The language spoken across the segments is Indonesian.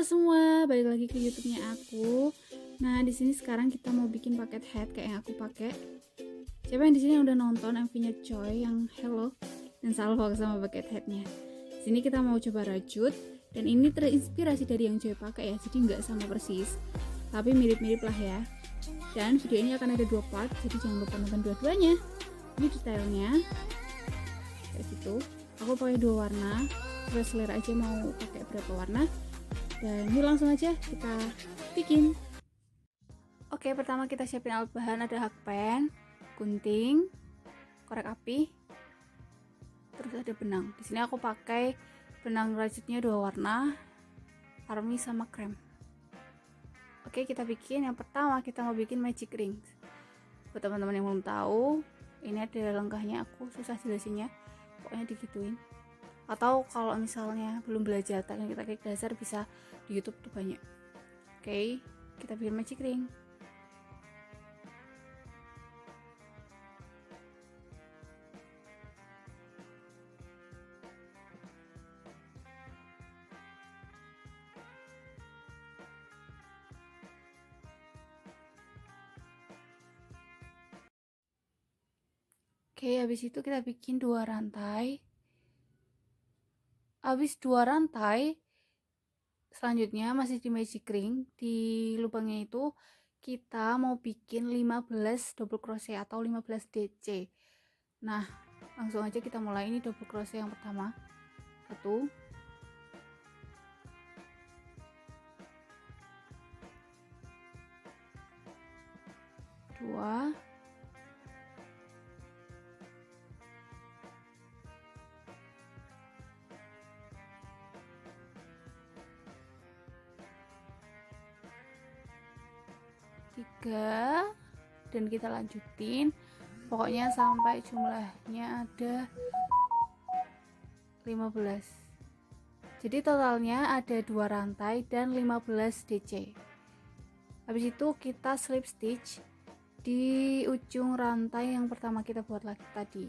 semua, balik lagi ke YouTube-nya aku. Nah, di sini sekarang kita mau bikin paket head kayak yang aku pakai. Siapa yang di sini udah nonton MV-nya Choi yang Hello dan salvo sama paket headnya. Di sini kita mau coba rajut dan ini terinspirasi dari yang Choi pakai ya, jadi nggak sama persis, tapi mirip-mirip lah ya. Dan video ini akan ada 2 part, jadi jangan lupa nonton dua-duanya. Ini detailnya kayak gitu. Aku pakai 2 warna, terus selera aja mau pakai berapa warna. Dan yuk langsung aja kita bikin. Oke, pertama kita siapin alat bahan, ada hakpen, gunting, korek api, terus ada benang. Di sini aku pakai benang rajutnya 2 warna, army sama krem. Oke, kita bikin. Yang pertama kita mau bikin magic ring. Buat teman-teman yang belum tahu, ini ada langkahnya, aku susah jelasinnya, pokoknya digituin. Atau kalau misalnya belum belajar teknik dasar, bisa di YouTube tuh banyak. Oke, kita bikin magic ring. Oke, habis itu kita bikin 2 rantai. Habis 2 rantai, selanjutnya masih di magic ring, di lubangnya itu kita mau bikin 15 double crochet atau 15 DC. Nah, langsung aja kita mulai. Ini double crochet yang pertama, 1, 2, 3, dan kita lanjutin pokoknya sampai jumlahnya ada 15. Jadi totalnya ada 2 rantai dan 15 DC. Habis itu kita slip stitch di ujung rantai yang pertama kita buat lagi tadi.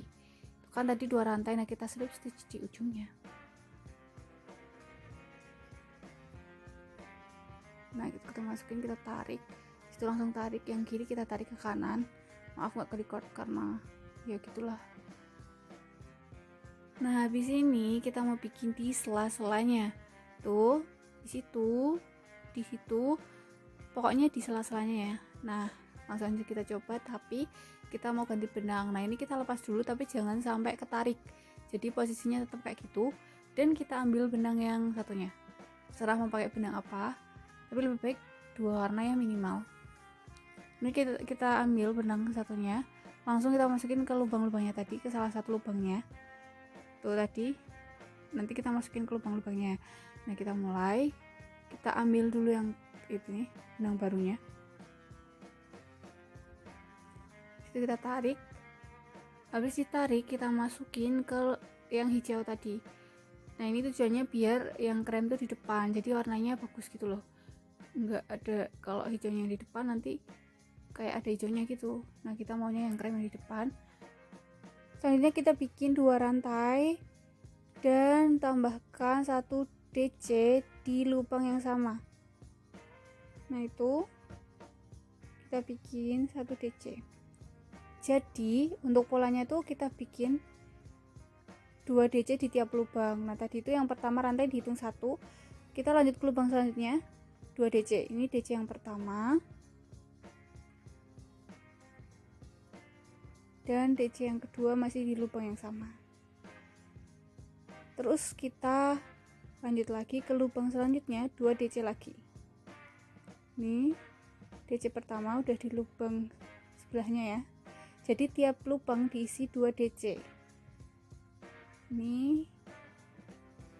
Kan tadi 2 rantai, nah kita slip stitch di ujungnya. Nah, kita masukin, kita tarik. Itu langsung tarik yang kiri, kita tarik ke kanan. Maaf nggak ke record karena ya gitulah. Nah, habis ini kita mau bikin di sela-selanya. Tuh, di situ. Pokoknya di sela-selanya ya. Nah, langsung aja kita coba, tapi kita mau ganti benang. Nah, ini kita lepas dulu tapi jangan sampai ketarik. Jadi posisinya tetap kayak gitu, dan kita ambil benang yang satunya. Serah mau pakai benang apa, tapi lebih baik 2 warna ya minimal. Ini kita ambil benang satunya, langsung kita masukin ke lubang-lubangnya tadi, ke salah satu lubangnya tuh tadi, nanti kita masukin ke lubang-lubangnya. Nah, kita mulai, kita ambil dulu yang ini benang barunya, itu kita tarik. Habis ditarik kita masukin ke yang hijau tadi. Nah, ini tujuannya biar yang krem tuh di depan, jadi warnanya bagus gitu loh, nggak ada, kalau hijaunya di depan nanti kayak ada hijaunya gitu. Nah, kita maunya yang krem di depan. Selanjutnya kita bikin 2 rantai dan tambahkan 1 DC di lubang yang sama. Nah, itu kita bikin 1 DC. Jadi untuk polanya tuh kita bikin 2 DC di tiap lubang. Nah, tadi itu yang pertama rantai dihitung 1, kita lanjut ke lubang selanjutnya 2 DC. Ini DC yang pertama dan DC yang kedua masih di lubang yang sama. Terus kita lanjut lagi ke lubang selanjutnya 2 DC lagi. Nih, DC pertama udah di lubang sebelahnya ya. Jadi tiap lubang diisi 2 DC. Ini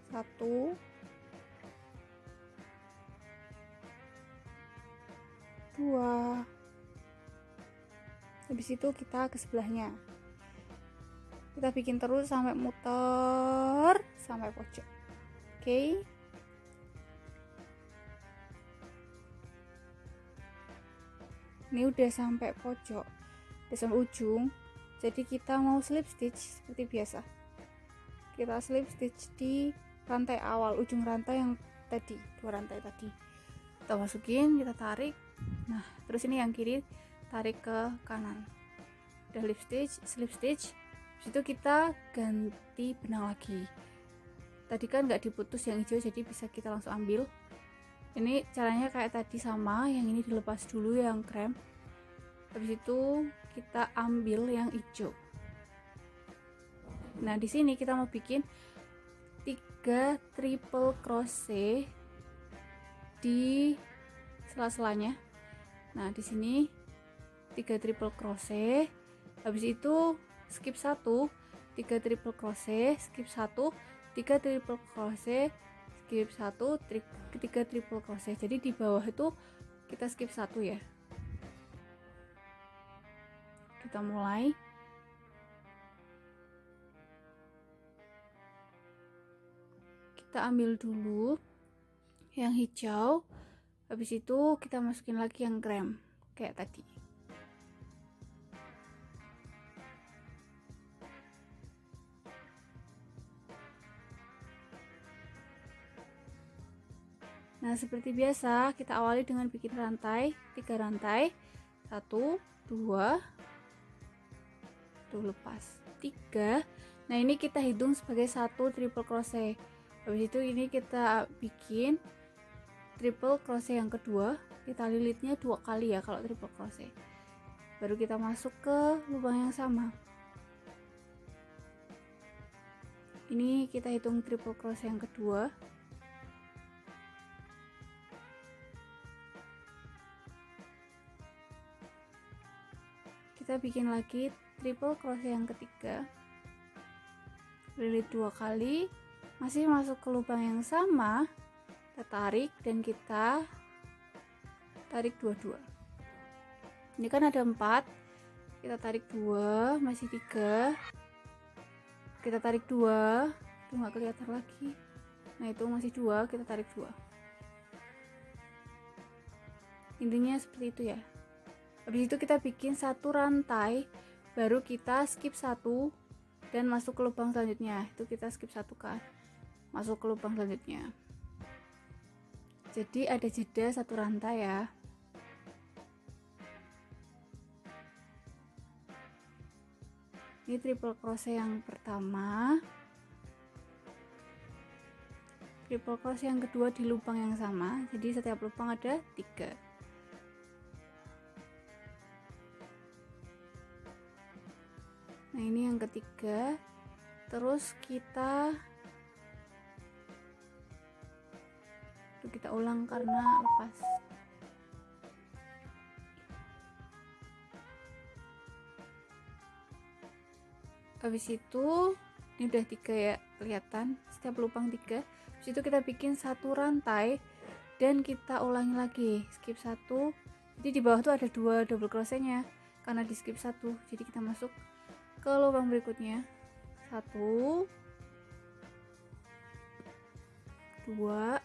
1, 2. Habis itu kita ke sebelahnya, kita bikin terus sampai muter sampai pojok. Oke, ini udah sampai pojok, udah sampai ujung. Jadi kita mau slip stitch seperti biasa, kita slip stitch di rantai awal, ujung rantai yang tadi, 2 rantai tadi kita masukin, kita tarik. Nah terus ini yang kiri tarik ke kanan, udah slip stitch. Habis itu kita ganti benang lagi. Tadi kan nggak diputus yang hijau, jadi bisa kita langsung ambil. Ini caranya kayak tadi sama, yang ini dilepas dulu yang krem, habis itu kita ambil yang hijau. Nah di sini kita mau bikin 3 triple crochet di sela-selanya. Nah di sini 3 triple crochet, habis itu skip 1, 3 triple crochet, skip 1, 3 triple crochet, skip 1, 3 triple crochet. Jadi di bawah itu kita skip 1 ya. Kita mulai. Kita ambil dulu yang hijau, habis itu kita masukin lagi yang krem kayak tadi. Nah seperti biasa kita awali dengan bikin rantai, 3 rantai, 1, 2, tuh lepas 3. Nah ini kita hitung sebagai 1 triple crochet. Habis itu ini kita bikin triple crochet yang kedua, kita lilitnya 2 kali ya kalau triple crochet, baru kita masuk ke lubang yang sama. Ini kita hitung triple crochet yang kedua, kita bikin lagi triple crochet yang ketiga, lilit 2 kali, masih masuk ke lubang yang sama, kita tarik dan kita tarik dua-dua. Ini kan ada 4, kita tarik 2, masih 3, kita tarik 2, itu nggak kelihatan lagi. Nah itu masih 2, kita tarik 2. Intinya seperti itu ya. Habis itu kita bikin 1 rantai, baru kita skip 1 dan masuk ke lubang selanjutnya. Itu kita skip 1 kan, masuk ke lubang selanjutnya. Jadi ada jeda 1 rantai ya. Ini triple crochet yang pertama, triple crochet yang kedua di lubang yang sama, jadi setiap lubang ada 3. Nah ini yang ketiga, terus kita ulang karena lepas. Habis itu ini udah 3 ya, kelihatan setiap lubang 3. Habis itu kita bikin 1 rantai dan kita ulangi lagi, skip 1. Jadi di bawah tuh ada 2 double crochetnya karena di skip 1, jadi kita masuk ke lubang berikutnya. 1, 2,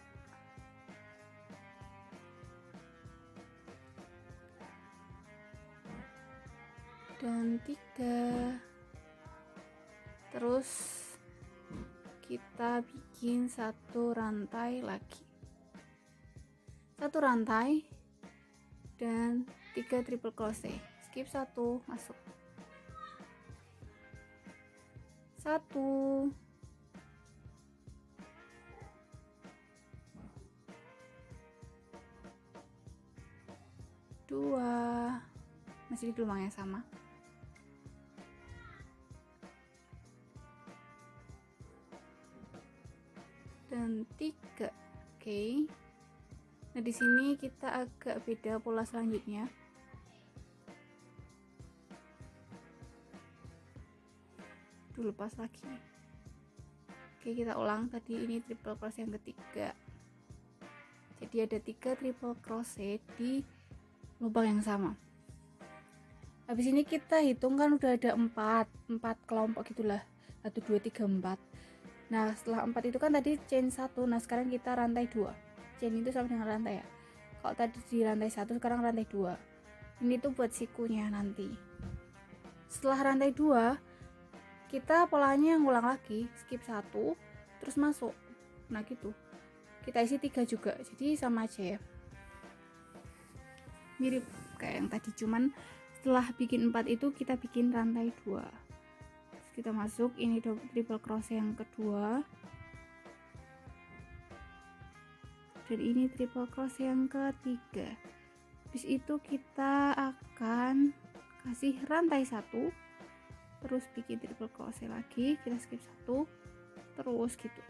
dan 3. Terus kita bikin 1 rantai lagi, 1 rantai dan 3 triple crochet, skip 1, masuk 1, 2, masih di lubang yang sama, 3. Oke. Nah di sini kita agak beda pola selanjutnya. Tuh lepas lagi. Oke, kita ulang tadi, ini triple crochet yang ketiga. Jadi ada 3 triple crochet di lubang yang sama. Habis ini kita hitung kan udah ada 4 kelompok gitulah, 1 2 3 4. Nah setelah 4 itu kan tadi chain 1, nah sekarang kita rantai 2. Chain itu sama dengan rantai ya. Kalau tadi di rantai 1, sekarang rantai 2. Ini tuh buat sikunya nanti. Setelah rantai 2, kita polanya ngulang lagi, skip 1 terus masuk. Nah gitu. kita isi 3 juga, jadi sama aja ya, mirip kayak yang tadi, cuman setelah bikin 4 itu kita bikin rantai 2. Terus kita masuk ini triple crochet yang kedua, dan ini triple crochet yang ketiga. Habis itu kita akan kasih rantai 1, terus bikin triple crochet lagi, kita skip 1, terus gitu.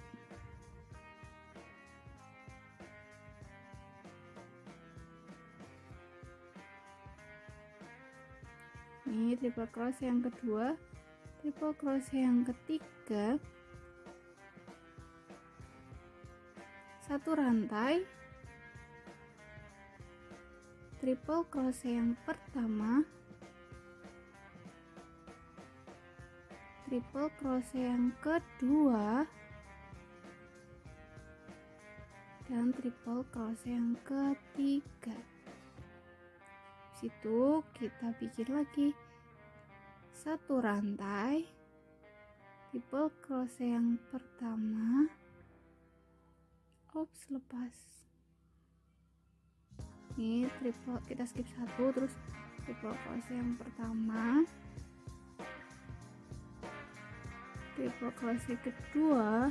Ini triple crochet yang kedua, triple crochet yang ketiga, 1 rantai, triple crochet yang pertama, triple crochet yang kedua, dan triple crochet yang ketiga. Situ kita bikin lagi 1 rantai, triple crochet yang pertama, lepas, ini triple, kita skip 1, terus triple crochet yang pertama, triple crochet kedua,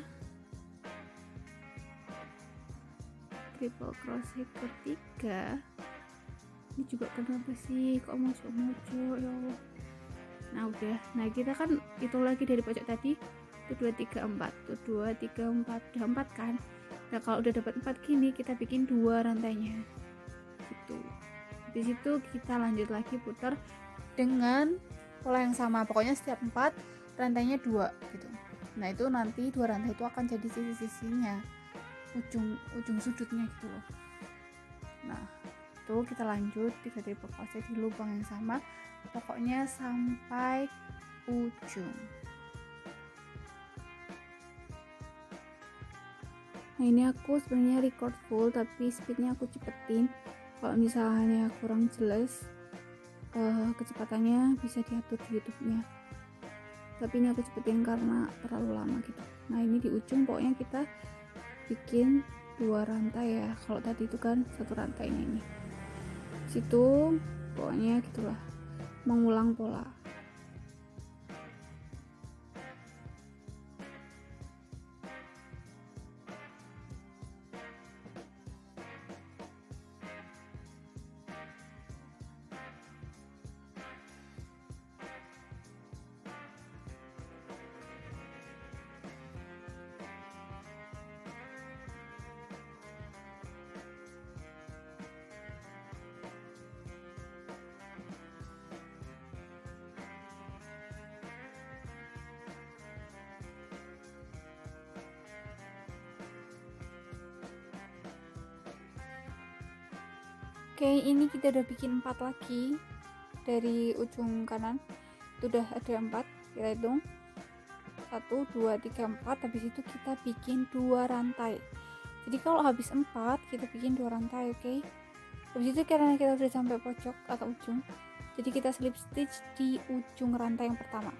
triple crochet ketiga. Ini juga kenapa sih kok mojok ya Allah. Nah udah, nah kita kan hitung lagi dari pojok tadi, 1 2 3 4, 1 2 3 4, udah 4 kan. Nah kalau udah dapat 4 gini, kita bikin 2 rantainya gitu. Di situ kita lanjut lagi putar dengan pola yang sama, pokoknya setiap 4 rantainya 2 gitu. Nah itu nanti 2 rantai itu akan jadi sisi-sisinya, ujung sudutnya gitu loh. Nah itu kita lanjut 3 triple crochet di lubang yang sama, pokoknya sampai ujung. Nah ini aku sebenarnya record full, tapi speednya aku cepetin. Kalau misalnya kurang jelas, kecepatannya bisa diatur di YouTube-nya. Tapi ini aku cepetin karena terlalu lama gitu. Nah ini di ujung pokoknya kita bikin 2 rantai ya. Kalau tadi itu kan 1 rantainya ini. Situ pokoknya gitulah, mengulang pola. Oke, ini kita udah bikin 4 lagi dari ujung kanan. Itu udah ada 4, kita hitung 1 2 3 4. Habis itu kita bikin 2 rantai. Jadi kalau habis 4 kita bikin 2 rantai, oke. Habis itu karena kita udah sampai pojok atau ujung, jadi kita slip stitch di ujung rantai yang pertama.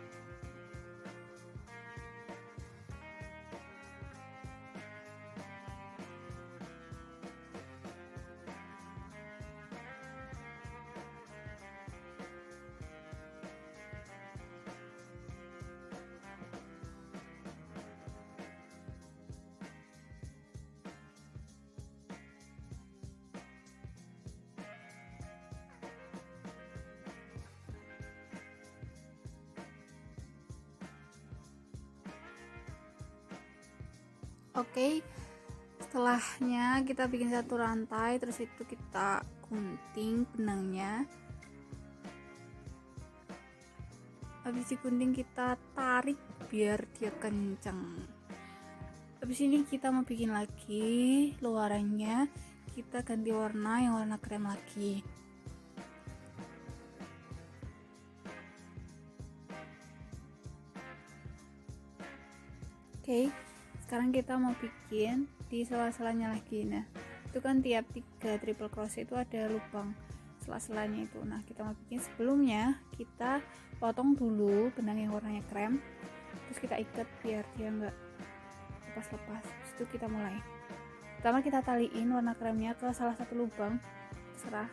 Oke, setelahnya kita bikin 1 rantai, terus itu kita gunting benangnya. Habis digunting kita tarik biar dia kenceng. Habis ini kita mau bikin lagi luarannya, kita ganti warna yang warna krem lagi. Oke, sekarang kita mau bikin di sela-selanya lagi. Nah itu kan tiap 3 triple crochet itu ada lubang sela-selanya itu. Nah kita mau bikin, sebelumnya kita potong dulu benang yang warnanya krem, terus kita ikat biar dia enggak lepas-lepas. Terus itu kita mulai Pertama kita taliin warna kremnya ke salah satu lubang, terserah.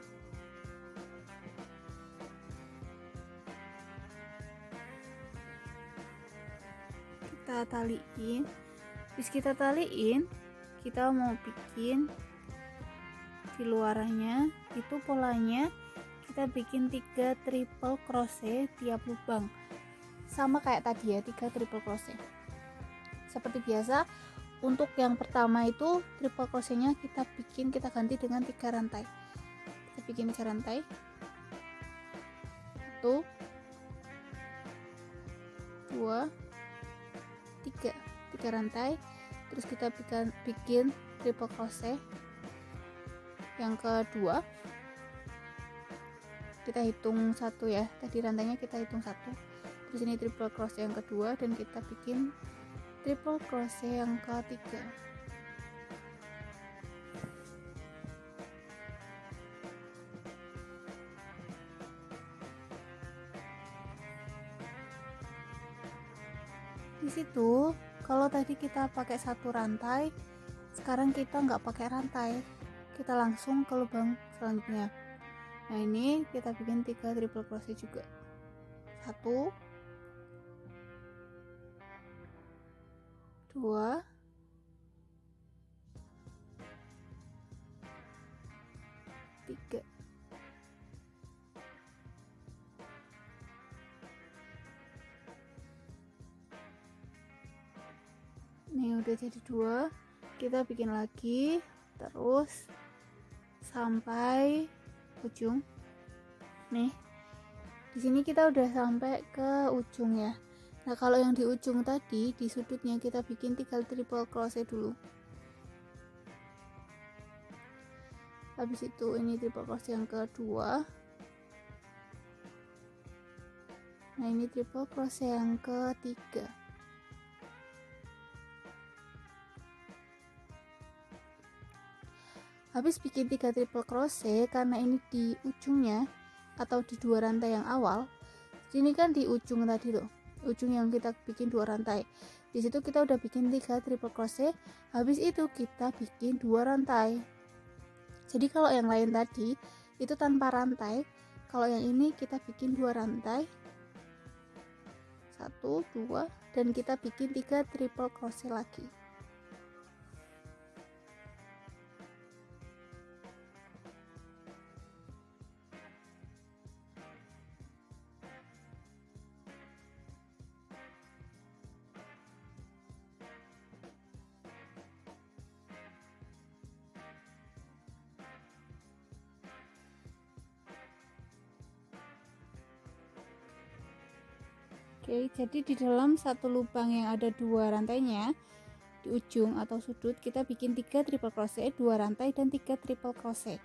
Kita taliin. Habis kita taliin, kita mau bikin di luarnya itu polanya kita bikin 3 triple crochet tiap lubang, sama kayak tadi ya, 3 triple crochet seperti biasa. Untuk yang pertama itu triple crochetnya kita ganti dengan 3 rantai. Kita bikin 3 rantai, 1 2 3 rantai. Terus kita bikin triple crochet yang kedua, kita hitung 1 ya, tadi rantainya kita hitung 1. Terus ini triple crochet yang kedua, dan kita bikin triple crochet yang ketiga. Di situ kalau tadi kita pakai 1 rantai, sekarang kita nggak pakai rantai, kita langsung ke lubang selanjutnya. Nah ini kita bikin 3 triple crochet juga, 1 2 3. Nih udah jadi 2, kita bikin lagi terus sampai ujung. Nih di sini kita udah sampai ke ujung ya. Nah kalau yang di ujung tadi, di sudutnya kita bikin 3 triple crochet dulu. Habis itu ini triple crochet yang kedua. Nah ini triple crochet yang ketiga. Habis bikin 3 triple crochet, karena ini di ujungnya atau di 2 rantai yang awal. Sini kan di ujung tadi loh, ujung yang kita bikin 2 rantai. Di situ kita udah bikin 3 triple crochet. Habis itu kita bikin 2 rantai. Jadi kalau yang lain tadi itu tanpa rantai, kalau yang ini kita bikin 2 rantai, 1 2, dan kita bikin 3 triple crochet lagi. Oke, jadi di dalam satu lubang yang ada 2 rantainya, di ujung atau sudut kita bikin 3 triple crochet, 2 rantai dan 3 triple crochet.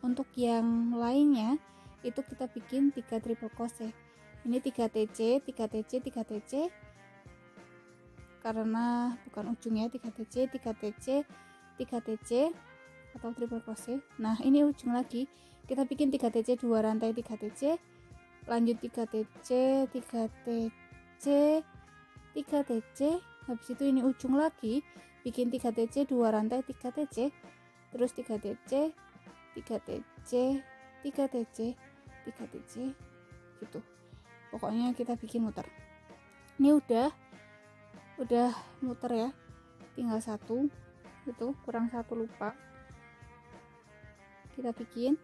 Untuk yang lainnya itu kita bikin 3 triple crochet. Ini 3 TC, 3 TC, 3 TC. Karena bukan ujungnya, 3 TC, 3 TC, 3 TC atau triple crochet. Nah, ini ujung lagi. Kita bikin 3 TC, 2 rantai, 3 TC. Lanjut 3 TC, 3 TC, 3 TC. Habis itu ini ujung lagi, bikin 3 TC, 2 rantai, 3 TC, terus 3 TC, 3 TC, 3 TC, 3 TC gitu. Pokoknya kita bikin muter. Ini udah muter ya, tinggal 1, itu kurang 1 lupa. Kita bikin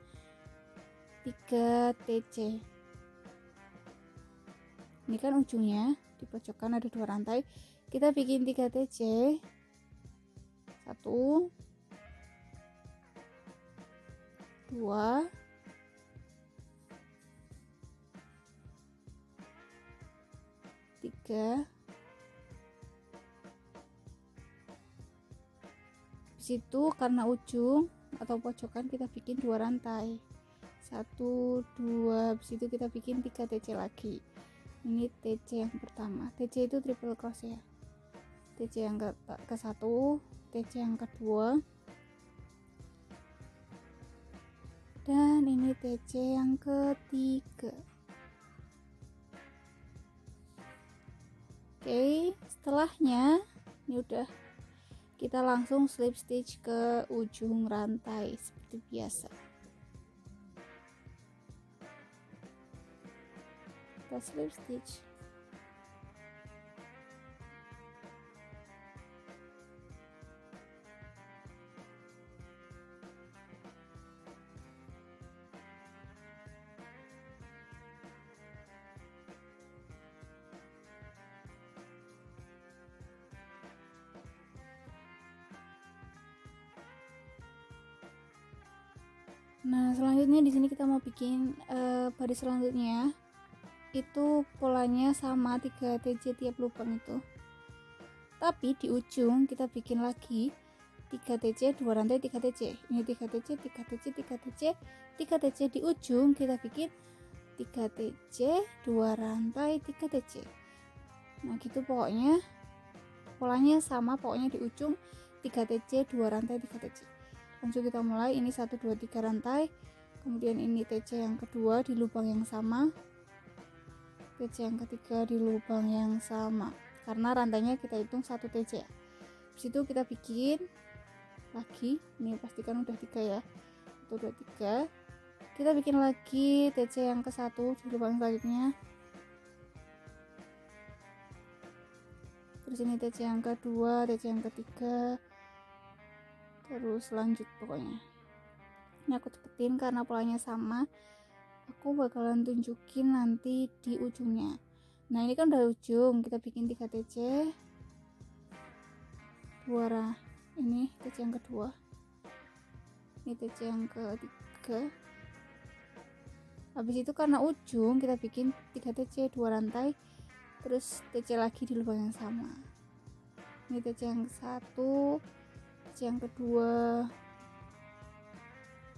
3 TC. Ini kan ujungnya di pojokan ada 2 rantai, kita bikin 3 TC, 1 2 3. Situ karena ujung atau pojokan kita bikin 2 rantai, 1 2. Habis itu kita bikin 3 TC lagi. Ini TC yang pertama, TC itu triple crochet ya. TC yang ke 1, TC yang kedua, dan ini TC yang ketiga. Oke, setelahnya ini udah kita langsung slip stitch ke ujung rantai seperti biasa. Kita slip stitch. Nah, selanjutnya di sini kita mau bikin baris selanjutnya. Itu polanya sama 3 TJ tiap lubang itu. Tapi di ujung kita bikin lagi 3 TJ 2 rantai 3 TJ. Ini 3 TJ 3 TJ 3 TJ 3 TJ. Di ujung kita bikin 3 TJ 2 rantai 3 TJ. Nah, gitu pokoknya. Polanya sama, pokoknya di ujung 3 TJ 2 rantai 3 TJ. Langsung kita mulai. Ini 1 2 3 rantai, kemudian ini TJ yang kedua di lubang yang sama, TJ yang ketiga di lubang yang sama, karena rantainya kita hitung 1 TJ. Habis itu kita bikin lagi, ini pastikan udah 3 ya, 1 2 3. Kita bikin lagi TJ yang ke 1 di lubang selanjutnya, terus ini TJ yang kedua, TJ yang ketiga, terus lanjut pokoknya. Ini aku cepetin karena polanya sama, aku bakalan tunjukin nanti di ujungnya. Nah, ini kan udah ujung, kita bikin 3 TJ 2 ini TJ yang kedua, ini TJ yang ketiga. Habis itu karena ujung kita bikin 3 TJ 2 rantai, terus TJ lagi di lubang yang sama. Ini TJ yang satu, TJ yang kedua,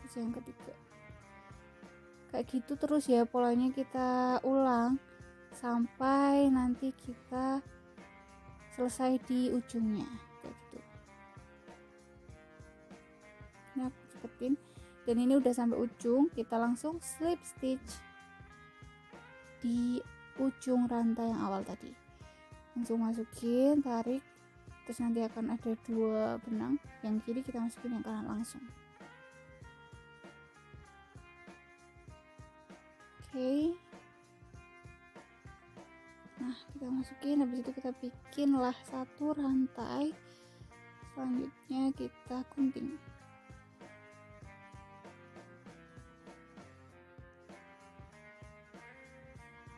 TJ yang ketiga. Kayak gitu terus ya, polanya kita ulang sampai nanti kita selesai di ujungnya kayak gitu. Ini aku cepetin, dan ini udah sampai ujung, kita langsung slip stitch di ujung rantai yang awal tadi. Langsung masukin, tarik, terus nanti akan ada 2 benang, yang kiri kita masukin yang kanan langsung. Oke. Nah, kita masukin, habis itu kita bikinlah 1 rantai, selanjutnya kita gunting.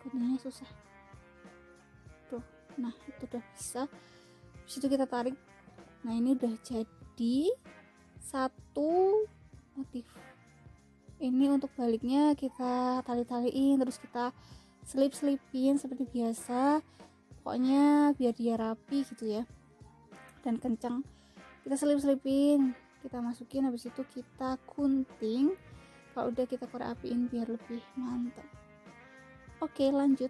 Guntingnya susah tuh. Nah, itu udah bisa. Habis itu kita tarik. Nah, ini udah jadi 1 motif. Ini untuk baliknya kita tali-taliin, terus kita selip-selipin seperti biasa, pokoknya biar dia rapi gitu ya dan kencang. Kita selip-selipin, kita masukin, habis itu kita gunting. Kalau udah kita korek apiin biar lebih mantap. Oke, lanjut.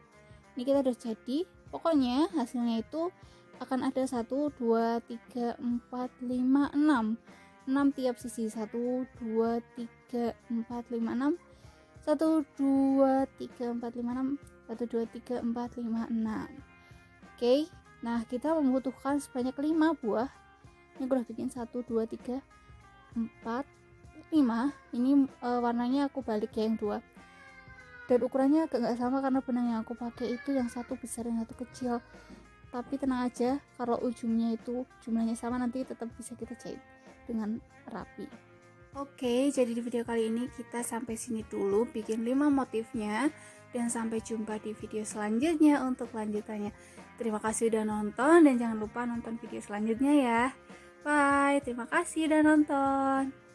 Ini kita udah jadi, pokoknya hasilnya itu akan ada 1 2 3 4 5 6 tiap sisi. 1 2 3 4 5 6 1 2 3 4 5 6 1 2 3 4 5 6. Oke, nah kita membutuhkan sebanyak 5 buah. Ini aku udah bikin 1 2 3 4 5. Ini warnanya aku balik ya yang 2, dan ukurannya agak nggak sama karena benang yang aku pakai itu yang satu besar yang satu kecil. Tapi tenang aja, kalau ujungnya itu jumlahnya sama, nanti tetap bisa kita jahit dengan rapi. Oke, jadi di video kali ini kita sampai sini dulu bikin 5 motifnya, dan sampai jumpa di video selanjutnya untuk lanjutannya. Terima kasih udah nonton, dan jangan lupa nonton video selanjutnya ya. Bye, terima kasih udah nonton.